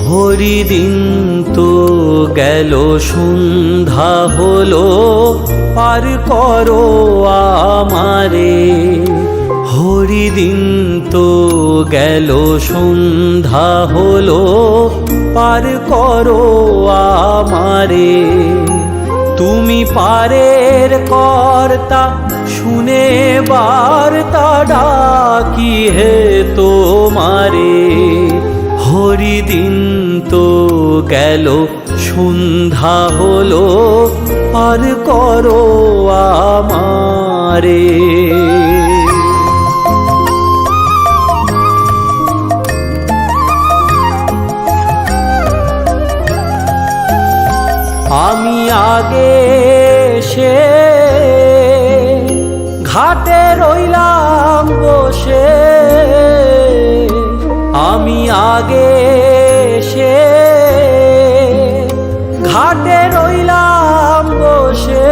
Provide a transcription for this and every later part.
হরিদিন তো গেল, সন্ধ্যা হলো, পার করো আমারে। হরিদিন তো গেল, সন্ধ্যা হলো, পার করো আমারে। তুমি পারের কর্তা, শুনে বার্তা ডাকি হে তোমারে। হরিদিন তো গেল, সন্ধ্যা হলো, পার করো আমারে। আমি আগে সে ঘাটে রইলাম বসে, আমি আগে সে ঘাটে রইলাম বসে।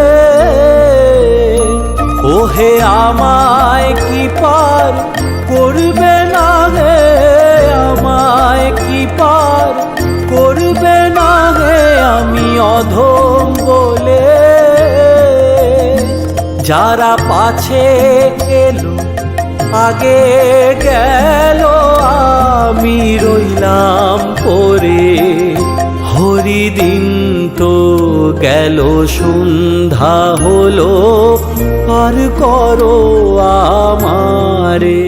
ওহে আমায় কি পার করবে না হে, আমায় কি পার করবে না হে, আমি অধম বলে। যারা পাছে এলো আগে গেল, আমি রইলাম পরে। হরিদিন তো গেল, সন্ধ্যা হলো, পার করো আমারে।